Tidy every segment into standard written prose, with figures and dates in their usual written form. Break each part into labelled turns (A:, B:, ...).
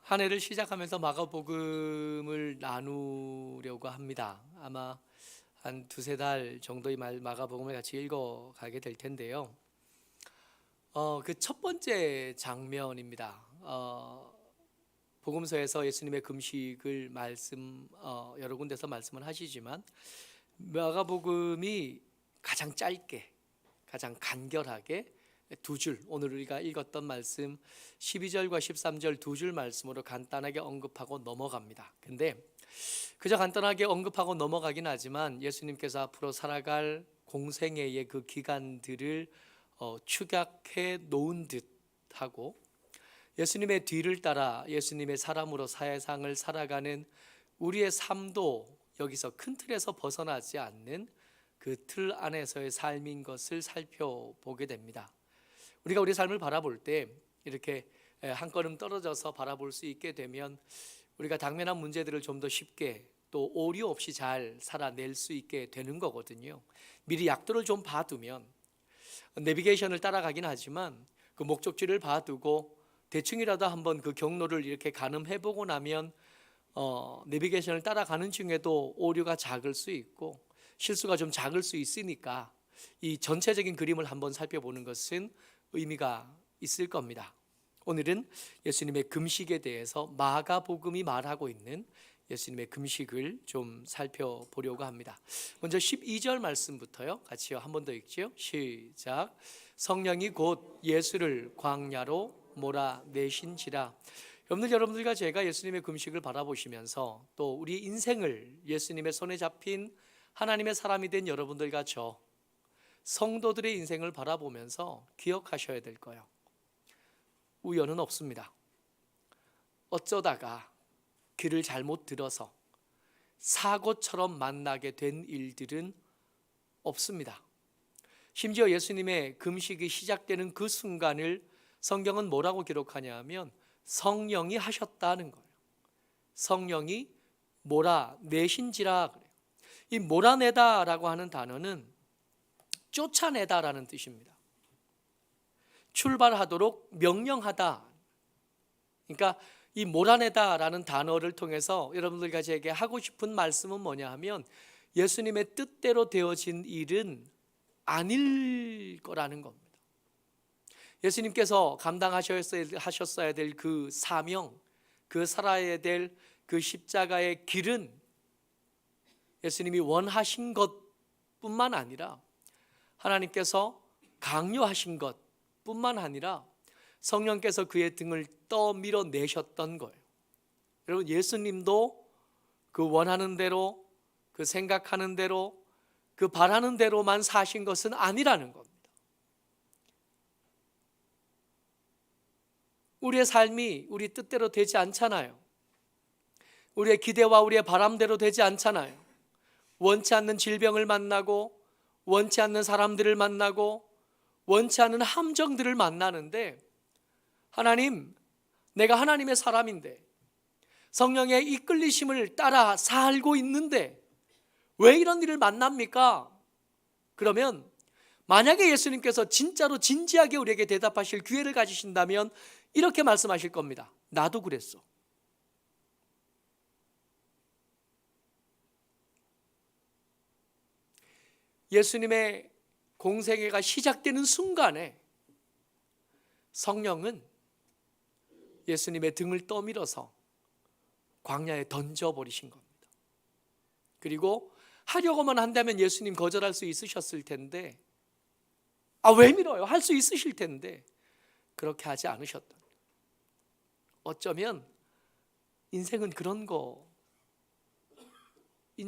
A: 한 해를 시작하면서 마가복음을 나누려고 합니다. 아마 한 두세 달 정도의 마가복음을 같이 읽어가게 될 텐데요. 그 첫 번째 장면입니다. 복음서에서 예수님의 금식을 여러 군데서 말씀을 하시지만 마가복음이 가장 짧게, 가장 간결하게 두 줄, 오늘 우리가 읽었던 말씀 12절과 13절 두 줄 말씀으로 간단하게 언급하고 넘어갑니다. 근데 그저 간단하게 언급하고 넘어가긴 하지만 예수님께서 앞으로 살아갈 공생애의 그 기간들을 축약해 놓은 듯 하고, 예수님의 뒤를 따라 예수님의 사람으로 사회상을 살아가는 우리의 삶도 여기서 큰 틀에서 벗어나지 않는 그 틀 안에서의 삶인 것을 살펴보게 됩니다. 우리가 우리 삶을 바라볼 때 이렇게 한 걸음 떨어져서 바라볼 수 있게 되면 우리가 당면한 문제들을 좀 더 쉽게 또 오류 없이 잘 살아낼 수 있게 되는 거거든요. 미리 약도를 좀 봐두면, 내비게이션을 따라가긴 하지만 그 목적지를 봐두고 대충이라도 한번 그 경로를 이렇게 가늠해보고 나면 내비게이션을 따라가는 중에도 오류가 작을 수 있고 실수가 좀 작을 수 있으니까 이 전체적인 그림을 한번 살펴보는 것은 의미가 있을 겁니다. 오늘은 예수님의 금식에 대해서 마가복음이 말하고 있는 예수님의 금식을 좀 살펴보려고 합니다. 먼저 12절 말씀부터요. 같이요. 한 번 더 읽지요. 시작. 성령이 곧 예수를 광야로 몰아내신지라. 여러분들과 제가 예수님의 금식을 바라보시면서 또 우리 인생을 예수님의 손에 잡힌 하나님의 사람이 된 여러분들과 저 성도들의 인생을 바라보면서 기억하셔야 될 거예요. 우연은 없습니다. 어쩌다가 길을 잘못 들어서 사고처럼 만나게 된 일들은 없습니다. 심지어 예수님의 금식이 시작되는 그 순간을 성경은 뭐라고 기록하냐 하면 성령이 하셨다는 거예요. 성령이 몰아내신지라 그래요. 이 몰아내다라고 하는 단어는 쫓아내다라는 뜻입니다. 출발하도록 명령하다. 그러니까 이 몰아내다라는 단어를 통해서 여러분들과 제게 하고 싶은 말씀은 뭐냐 하면 예수님의 뜻대로 되어진 일은 아닐 거라는 겁니다. 예수님께서 감당하셨어야 될 그 사명, 그 살아야 될 그 십자가의 길은 예수님이 원하신 것뿐만 아니라 하나님께서 강요하신 것뿐만 아니라 성령께서 그의 등을 떠밀어 내셨던 거예요. 여러분, 예수님도 그 원하는 대로, 그 생각하는 대로, 그 바라는 대로만 사신 것은 아니라는 겁니다. 우리의 삶이 우리 뜻대로 되지 않잖아요. 우리의 기대와 우리의 바람대로 되지 않잖아요. 원치 않는 질병을 만나고 원치 않는 사람들을 만나고 원치 않는 함정들을 만나는데, 하나님, 내가 하나님의 사람인데 성령의 이끌리심을 따라 살고 있는데 왜 이런 일을 만납니까? 그러면 만약에 예수님께서 진짜로 진지하게 우리에게 대답하실 기회를 가지신다면 이렇게 말씀하실 겁니다. 나도 그랬어. 예수님의 공생애가 시작되는 순간에 성령은 예수님의 등을 떠밀어서 광야에 던져버리신 겁니다. 그리고 하려고만 한다면 예수님 거절할 수 있으셨을 텐데, 왜 밀어요? 할 수 있으실 텐데 그렇게 하지 않으셨던, 어쩌면 인생은 그런 거인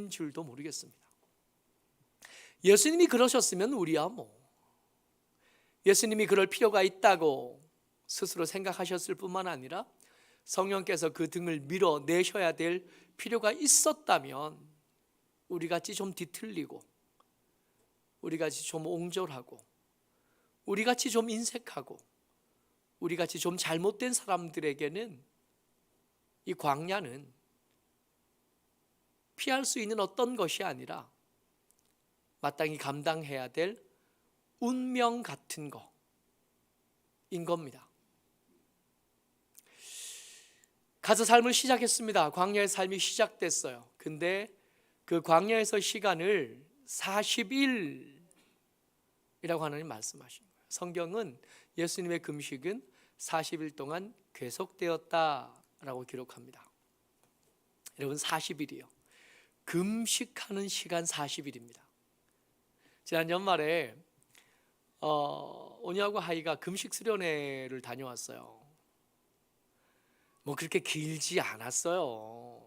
A: 줄도 모르겠습니다. 예수님이 그러셨으면 우리야 예수님이 그럴 필요가 있다고 스스로 생각하셨을 뿐만 아니라 성령께서 그 등을 밀어내셔야 될 필요가 있었다면 우리같이 좀 뒤틀리고 우리같이 좀 옹졸하고 우리같이 좀 인색하고 우리같이 좀 잘못된 사람들에게는 이 광야는 피할 수 있는 어떤 것이 아니라 마땅히 감당해야 될 운명 같은 거인 겁니다. 가서 삶을 시작했습니다. 광야의 삶이 시작됐어요. 근데 그 광야에서 시간을 40일이라고 하나님 말씀하신 거예요. 성경은 예수님의 금식은 40일 동안 계속되었다라고 기록합니다. 여러분, 40일이요. 금식하는 시간 40일입니다. 지난 연말에 오니하고 하이가 금식 수련회를 다녀왔어요. 뭐 그렇게 길지 않았어요.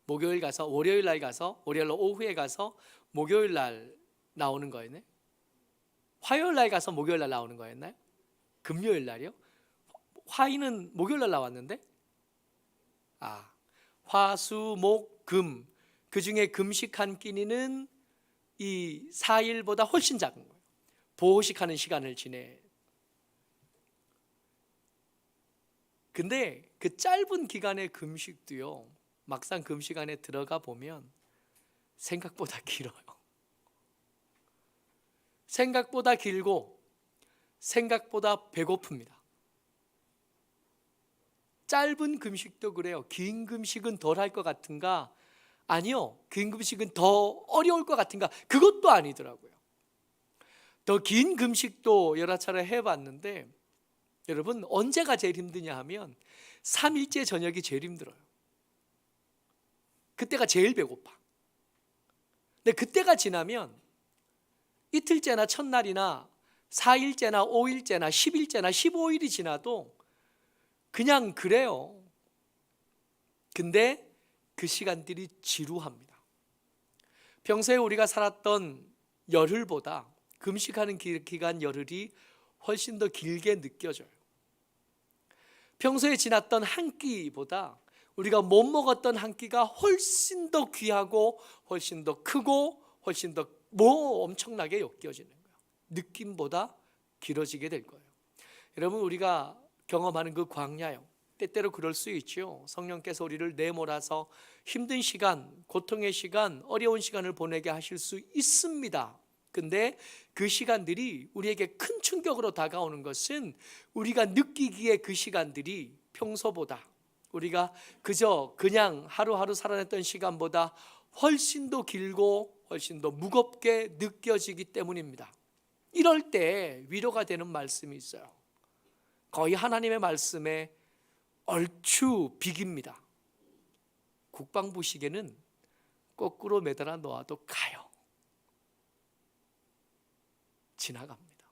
A: 목요일 가서 월요일 날 가서 월요일 오후에 가서 목요일 날 나오는 거였네. 화요일 날 가서 목요일 날 나오는 거였나요? 금요일 날이요? 화이는 목요일 날 나왔는데 화, 수, 목, 금, 그 중에 금식 한 끼니는 이 4일보다 훨씬 작은 거예요. 보호식하는 시간을 지내. 근데 그 짧은 기간의 금식도요, 막상 금식 안에 들어가 보면 생각보다 길어요. 생각보다 길고 생각보다 배고픕니다. 짧은 금식도 그래요. 긴 금식은 덜 할 것 같은가? 아니요, 긴 금식은 더 어려울 것 같은가? 그것도 아니더라고요. 더 긴 금식도 여러 차례 해봤는데 여러분, 언제가 제일 힘드냐 하면 3일째 저녁이 제일 힘들어요. 그때가 제일 배고파. 근데 그때가 지나면 이틀째나 첫날이나 4일째나 5일째나 10일째나 15일이 지나도 그냥 그래요. 근데 그 시간들이 지루합니다. 평소에 우리가 살았던 열흘보다 금식하는 기간 열흘이 훨씬 더 길게 느껴져요. 평소에 지났던 한 끼보다 우리가 못 먹었던 한 끼가 훨씬 더 귀하고 훨씬 더 크고 훨씬 더 엄청나게 엮여지는 거예요. 느낌보다 길어지게 될 거예요. 여러분, 우리가 경험하는 그 광야요, 때때로 그럴 수 있죠. 성령께서 우리를 내몰아서 힘든 시간, 고통의 시간, 어려운 시간을 보내게 하실 수 있습니다. 근데 그 시간들이 우리에게 큰 충격으로 다가오는 것은 우리가 느끼기에 그 시간들이 평소보다, 우리가 그냥 하루하루 살아냈던 시간보다 훨씬 더 길고 훨씬 더 무겁게 느껴지기 때문입니다. 이럴 때 위로가 되는 말씀이 있어요. 거의 하나님의 말씀에 얼추 비깁니다. 국방부 시계는 거꾸로 매달아 놓아도 가요. 지나갑니다.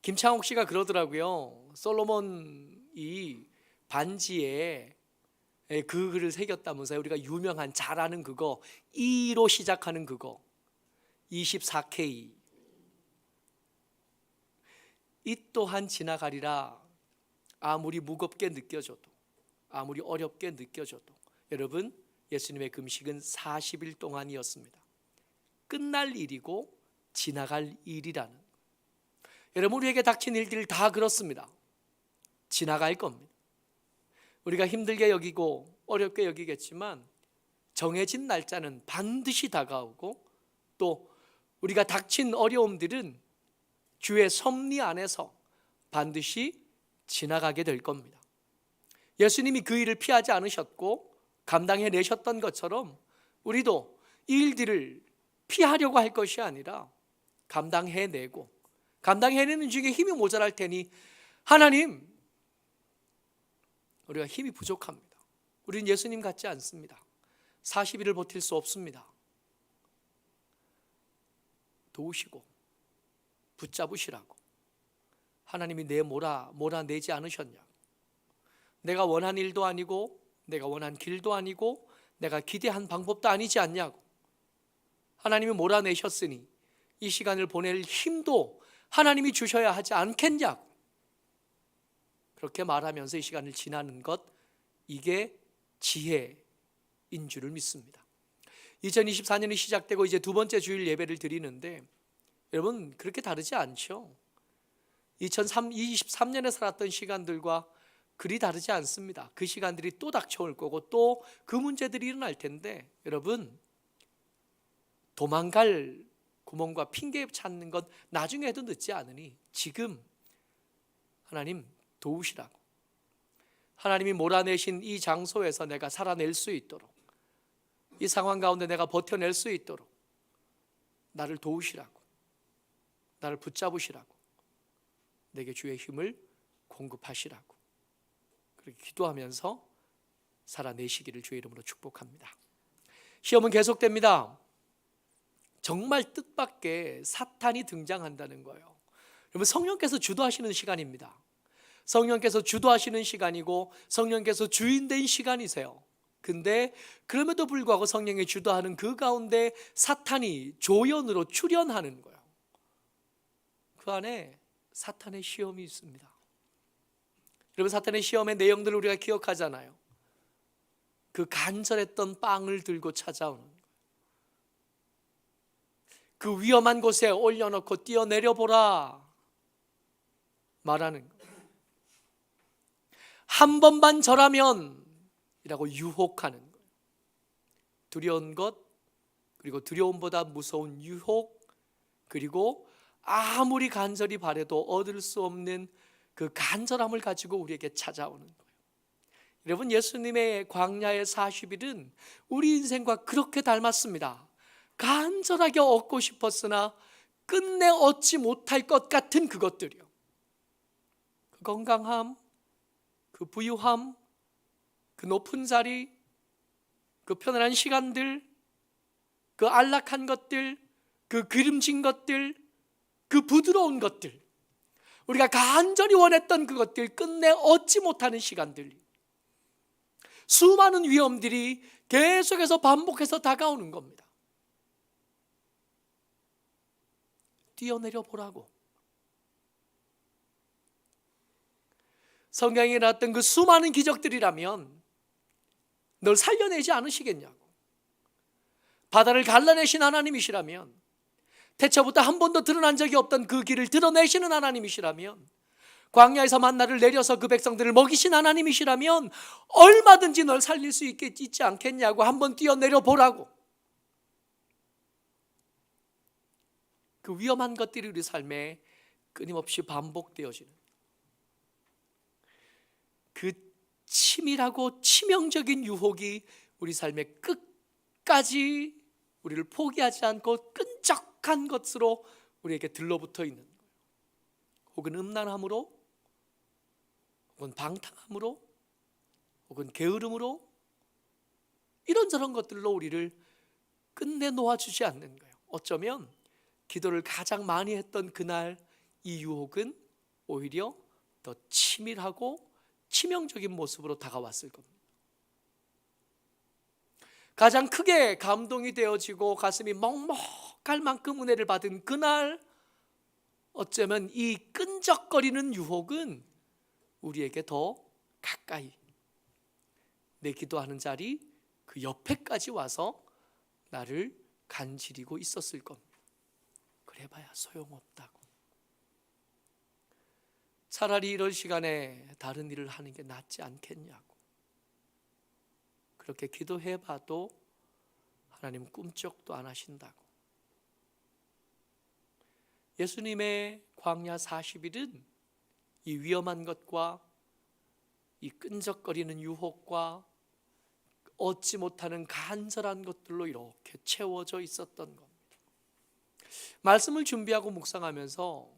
A: 김창옥 씨가 그러더라고요. 솔로몬이 반지에 그 글을 새겼다면서요. 우리가 유명한 잘 아는 그거, E로 시작하는 그거, 24K. 이 또한 지나가리라. 아무리 무겁게 느껴져도, 아무리 어렵게 느껴져도, 여러분, 예수님의 금식은 40일 동안이었습니다. 끝날 일이고 지나갈 일이라는, 여러분, 우리에게 닥친 일들 다 그렇습니다. 지나갈 겁니다. 우리가 힘들게 여기고 어렵게 여기겠지만 정해진 날짜는 반드시 다가오고, 또 우리가 닥친 어려움들은 주의 섭리 안에서 반드시 지나가게 될 겁니다. 예수님이 그 일을 피하지 않으셨고 감당해내셨던 것처럼 우리도 이 일들을 피하려고 할 것이 아니라 감당해내고, 감당해내는 중에 힘이 모자랄 테니 하나님, 우리가 힘이 부족합니다. 우리는 예수님 같지 않습니다. 40일을 버틸 수 없습니다. 도우시고 붙잡으시라고 하나님이 몰아내지 않으셨냐? 내가 원한 일도 아니고 내가 원한 길도 아니고 내가 기대한 방법도 아니지 않냐고 하나님이 몰아내셨으니 이 시간을 보낼 힘도 하나님이 주셔야 하지 않겠냐고 그렇게 말하면서 이 시간을 지나는 것, 이게 지혜인 줄을 믿습니다. 2024년이 시작되고 이제 두 번째 주일 예배를 드리는데 여러분, 그렇게 다르지 않죠? 2023년에 살았던 시간들과 그리 다르지 않습니다. 그 시간들이 또 닥쳐올 거고 또 그 문제들이 일어날 텐데, 여러분, 도망갈 구멍과 핑계 찾는 것 나중에 해도 늦지 않으니 지금 하나님 도우시라고, 하나님이 몰아내신 이 장소에서 내가 살아낼 수 있도록, 이 상황 가운데 내가 버텨낼 수 있도록 나를 도우시라고, 나를 붙잡으시라고, 내게 주의 힘을 공급하시라고 그렇게 기도하면서 살아내시기를 주의 이름으로 축복합니다. 시험은 계속됩니다. 정말 뜻밖의 사탄이 등장한다는 거예요. 여러분, 성령께서 주도하시는 시간입니다. 성령께서 주도하시는 시간이고 성령께서 주인된 시간이세요. 근데 그럼에도 불구하고 성령이 주도하는 그 가운데 사탄이 조연으로 출연하는 거예요. 그 안에 사탄의 시험이 있습니다. 여러분, 사탄의 시험의 내용들을 우리가 기억하잖아요. 그 간절했던 빵을 들고 찾아오는 거예요. 그 위험한 곳에 올려놓고 뛰어내려 보라 말하는 거예요. 한 번만 저라면 이라고 유혹하는 거예요. 두려운 것, 그리고 두려움보다 무서운 유혹, 그리고 아무리 간절히 바라도 얻을 수 없는 그 간절함을 가지고 우리에게 찾아오는 거예요. 여러분, 예수님의 광야의 40일은 우리 인생과 그렇게 닮았습니다. 간절하게 얻고 싶었으나 끝내 얻지 못할 것 같은 그것들이요. 그 건강함, 그 부유함, 그 높은 자리, 그 편안한 시간들, 그 안락한 것들, 그 기름진 것들, 그 부드러운 것들, 우리가 간절히 원했던 그것들 끝내 얻지 못하는 시간들, 수많은 위험들이 계속해서 반복해서 다가오는 겁니다. 뛰어내려 보라고. 성경에 일어났던 그 수많은 기적들이라면 널 살려내지 않으시겠냐고. 바다를 갈라내신 하나님이시라면, 태초부터 한 번도 드러난 적이 없던 그 길을 드러내시는 하나님이시라면, 광야에서 만나를 내려서 그 백성들을 먹이신 하나님이시라면 얼마든지 널 살릴 수 있지 않겠냐고. 한번 뛰어내려 보라고. 그 위험한 것들이 우리 삶에 끊임없이 반복되어지는 그 치밀하고 치명적인 유혹이 우리 삶의 끝까지 우리를 포기하지 않고 끈적한 것으로 우리에게 들러붙어 있는 거예요. 혹은 음란함으로, 혹은 방탕함으로, 혹은 게으름으로, 이런저런 것들로 우리를 끝내 놓아주지 않는 거예요. 어쩌면 기도를 가장 많이 했던 그날 이 유혹은 오히려 더 치밀하고 치명적인 모습으로 다가왔을 겁니다. 가장 크게 감동이 되어지고 가슴이 먹먹할 만큼 은혜를 받은 그날, 어쩌면 이 끈적거리는 유혹은 우리에게 더 가까이, 내 기도하는 자리 그 옆에까지 와서 나를 간지리고 있었을 겁니다. 그래봐야 소용없다고. 차라리 이럴 시간에 다른 일을 하는 게 낫지 않겠냐고. 그렇게 기도해봐도 하나님 꿈쩍도 안 하신다고. 예수님의 광야 40일은 이 위험한 것과 이 끈적거리는 유혹과 얻지 못하는 간절한 것들로 이렇게 채워져 있었던 겁니다. 말씀을 준비하고 묵상하면서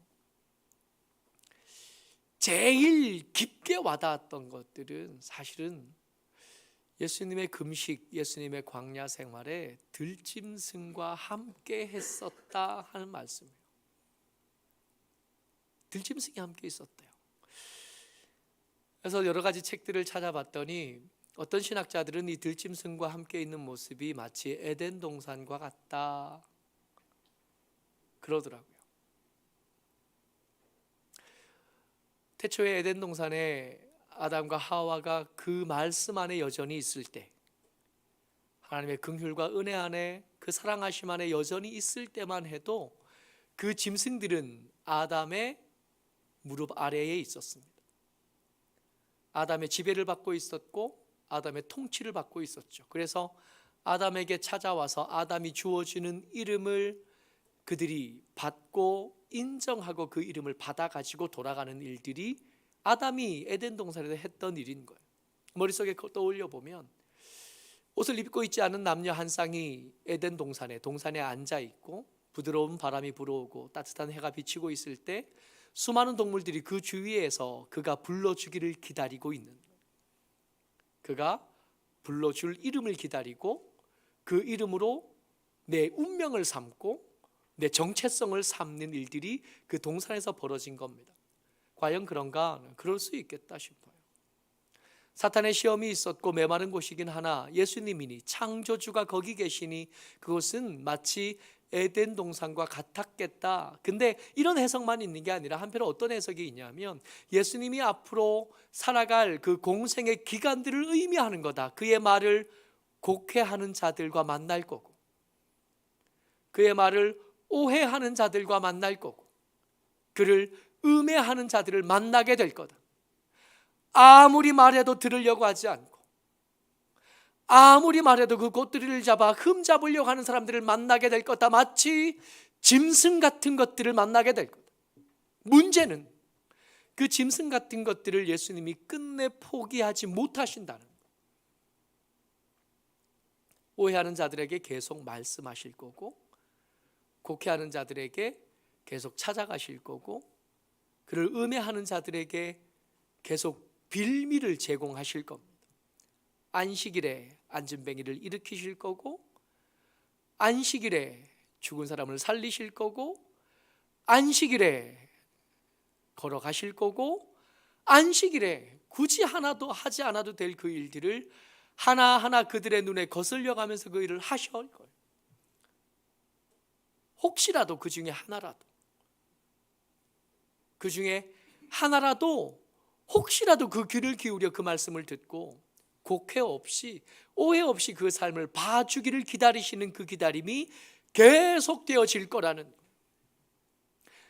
A: 제일 깊게 와닿았던 것들은 사실은 예수님의 금식, 예수님의 광야 생활에 들짐승과 함께 했었다 하는 말씀이에요. 들짐승이 함께 있었대요. 그래서 여러 가지 책들을 찾아봤더니 어떤 신학자들은 이 들짐승과 함께 있는 모습이 마치 에덴 동산과 같다 그러더라고요. 태초에 에덴 동산에 아담과 하와가 그 말씀 안에 여전히 있을 때, 하나님의 긍휼과 은혜 안에 그 사랑하심 안에 여전히 있을 때만 해도 그 짐승들은 아담의 무릎 아래에 있었습니다. 아담의 지배를 받고 있었고 아담의 통치를 받고 있었죠. 그래서 아담에게 찾아와서 아담이 주어지는 이름을 그들이 받고 인정하고 그 이름을 받아 가지고 돌아가는 일들이 아담이 에덴 동산에서 했던 일인 거예요. 머릿속에 떠올려 보면 옷을 입고 있지 않은 남녀 한 쌍이 에덴 동산에 앉아 있고 부드러운 바람이 불어오고 따뜻한 해가 비치고 있을 때 수많은 동물들이 그 주위에서 그가 불러주기를 기다리고 있는, 그가 불러줄 이름을 기다리고 그 이름으로 내 운명을 삼고 내 정체성을 삼는 일들이 그 동산에서 벌어진 겁니다. 과연 그런가? 그럴 수 있겠다 싶어요. 사탄의 시험이 있었고 메마른 곳이긴 하나 예수님이니 창조주가 거기 계시니 그곳은 마치 에덴 동산과 같았겠다. 근데 이런 해석만 있는 게 아니라 한편으로 어떤 해석이 있냐면 예수님이 앞으로 살아갈 그 공생의 기간들을 의미하는 거다. 그의 말을 곡해하는 자들과 만날 거고, 그의 말을 오해하는 자들과 만날 거고, 그를 음해하는 자들을 만나게 될 거다. 아무리 말해도 들으려고 하지 않고, 아무리 말해도 그 곧들이를 잡아 흠잡으려고 하는 사람들을 만나게 될 거다. 마치 짐승 같은 것들을 만나게 될 거다. 문제는 그 짐승 같은 것들을 예수님이 끝내 포기하지 못하신다는 거예요. 오해하는 자들에게 계속 말씀하실 거고, 곡해하는 자들에게 계속 찾아가실 거고, 그를 음해하는 자들에게 계속 빌미를 제공하실 겁니다. 안식일에 안진뱅이를 일으키실 거고, 안식일에 죽은 사람을 살리실 거고, 안식일에 걸어가실 거고, 안식일에 굳이 하나도 하지 않아도 될 그 일들을 하나하나 그들의 눈에 거슬려가면서 그 일을 하실 거예요. 혹시라도 그 중에 하나라도 혹시라도 그 귀를 기울여 그 말씀을 듣고 곡해 없이 오해 없이 그 삶을 봐주기를 기다리시는 그 기다림이 계속되어질 거라는 거예요.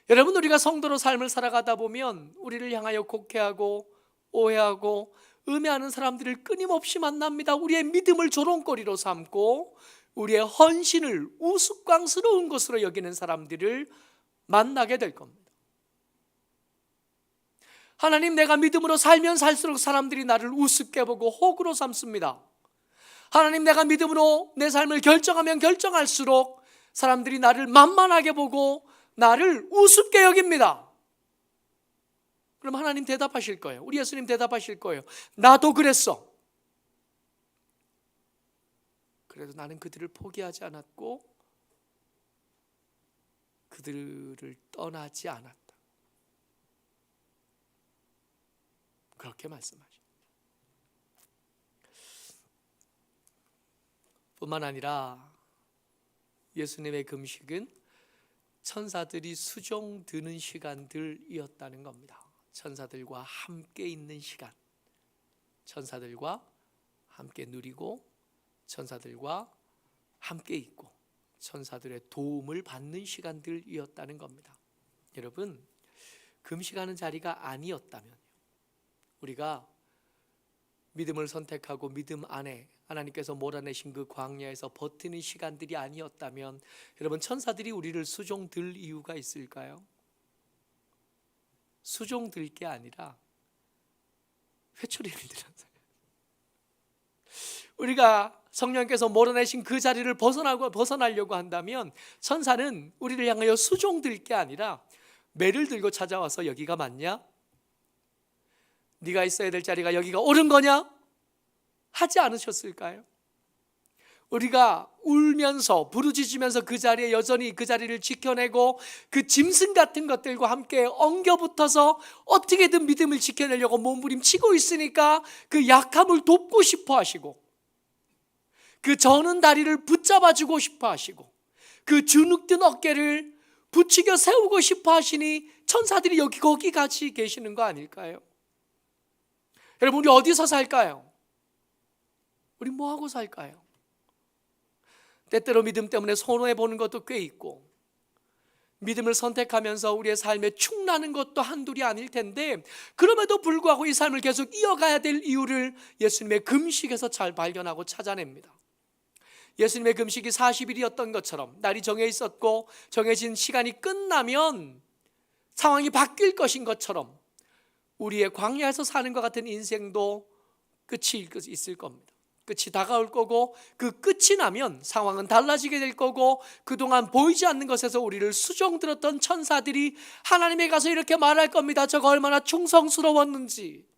A: 여러분, 우리가 성도로 삶을 살아가다 보면 우리를 향하여 곡해하고 오해하고 음해하는 사람들을 끊임없이 만납니다. 우리의 믿음을 조롱거리로 삼고 우리의 헌신을 우스꽝스러운 것으로 여기는 사람들을 만나게 될 겁니다. 하나님, 내가 믿음으로 살면 살수록 사람들이 나를 우습게 보고 호구로 삼습니다. 하나님, 내가 믿음으로 내 삶을 결정하면 결정할수록 사람들이 나를 만만하게 보고 나를 우습게 여깁니다. 그럼 하나님 대답하실 거예요. 우리 예수님 대답하실 거예요. 나도 그랬어. 그래도 나는 그들을 포기하지 않았고 그들을 떠나지 않았다. 그렇게 말씀하십니다. 뿐만 아니라 예수님의 금식은 천사들이 수종 드는 시간들이었다는 겁니다. 천사들과 함께 있는 시간, 천사들과 함께 누리고 천사들과 함께 있고 천사들의 도움을 받는 시간들이었다는 겁니다. 여러분, 금식하는 자리가 아니었다면, 우리가 믿음을 선택하고 믿음 안에 하나님께서 몰아내신 그 광야에서 버티는 시간들이 아니었다면, 여러분, 천사들이 우리를 수종들 이유가 있을까요? 수종들 게 아니라 회초리를 들었어요. 우리가 성령께서 몰아내신 그 자리를 벗어나려고 한다면 천사는 우리를 향하여 수종들 게 아니라 매를 들고 찾아와서 여기가 맞냐? 네가 있어야 될 자리가 여기가 옳은 거냐? 하지 않으셨을까요? 우리가 울면서 부르짖으면서 그 자리에 여전히 그 자리를 지켜내고 그 짐승 같은 것들과 함께 엉겨붙어서 어떻게든 믿음을 지켜내려고 몸부림치고 있으니까 그 약함을 돕고 싶어 하시고 그 저는 다리를 붙잡아주고 싶어 하시고 그 주눅든 어깨를 부추겨 세우고 싶어 하시니 천사들이 거기 같이 계시는 거 아닐까요? 여러분, 우리 어디서 살까요? 우리 뭐하고 살까요? 때때로 믿음 때문에 손해보는 것도 꽤 있고 믿음을 선택하면서 우리의 삶에 축나는 것도 한둘이 아닐 텐데, 그럼에도 불구하고 이 삶을 계속 이어가야 될 이유를 예수님의 금식에서 잘 발견하고 찾아냅니다. 예수님의 금식이 40일이었던 것처럼 날이 정해 있었고 정해진 시간이 끝나면 상황이 바뀔 것인 것처럼 우리의 광야에서 사는 것 같은 인생도 끝이 있을 겁니다. 끝이 다가올 거고, 그 끝이 나면 상황은 달라지게 될 거고, 그동안 보이지 않는 것에서 우리를 수종들었던 천사들이 하나님에 가서 이렇게 말할 겁니다. 저가 얼마나 충성스러웠는지,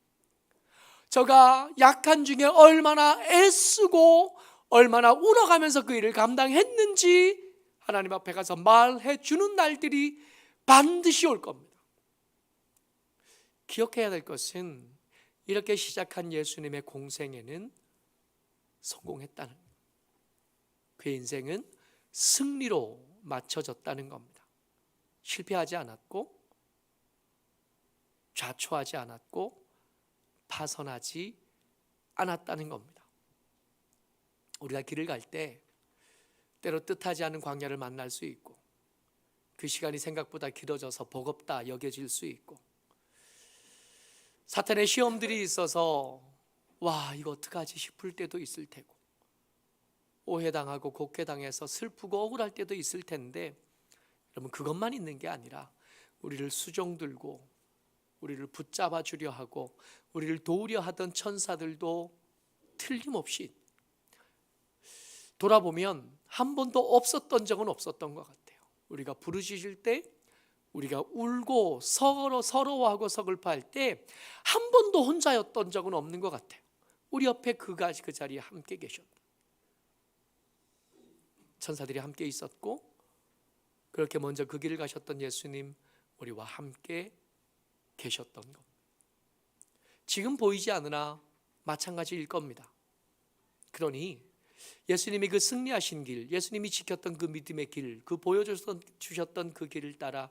A: 저가 약한 중에 얼마나 애쓰고 얼마나 울어가면서 그 일을 감당했는지 하나님 앞에 가서 말해 주는 날들이 반드시 올 겁니다. 기억해야 될 것은 이렇게 시작한 예수님의 공생에는 성공했다는 거예요. 그의 인생은 승리로 맞춰졌다는 겁니다. 실패하지 않았고, 좌초하지 않았고, 파선하지 않았다는 겁니다. 우리가 길을 갈 때 때로 뜻하지 않은 광야를 만날 수 있고, 그 시간이 생각보다 길어져서 버겁다 여겨질 수 있고, 사탄의 시험들이 있어서 와 이거 어떡하지 싶을 때도 있을 테고, 오해당하고 곡해당해서 슬프고 억울할 때도 있을 텐데, 여러분 그것만 있는 게 아니라 우리를 수종들고 우리를 붙잡아 주려 하고 우리를 도우려 하던 천사들도 틀림없이 돌아보면 한 번도 없었던 적은 없었던 것 같아요. 우리가 부르짖을 때, 우리가 울고 서러워하고 서글퍼할 때 한 번도 혼자였던 적은 없는 것 같아요. 우리 옆에 그 자리에 함께 계셨다. 천사들이 함께 있었고, 그렇게 먼저 그 길을 가셨던 예수님, 우리와 함께 계셨던 것. 지금 보이지 않으나 마찬가지일 겁니다. 그러니 예수님이 그 승리하신 길, 예수님이 지켰던 그 믿음의 길, 그 보여주셨던 그 길을 따라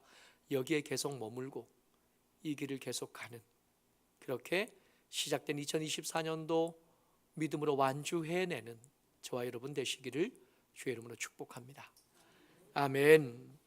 A: 여기에 계속 머물고 이 길을 계속 가는, 그렇게 시작된 2024년도 믿음으로 완주해내는 저와 여러분 되시기를 주의 이름으로 축복합니다. 아멘.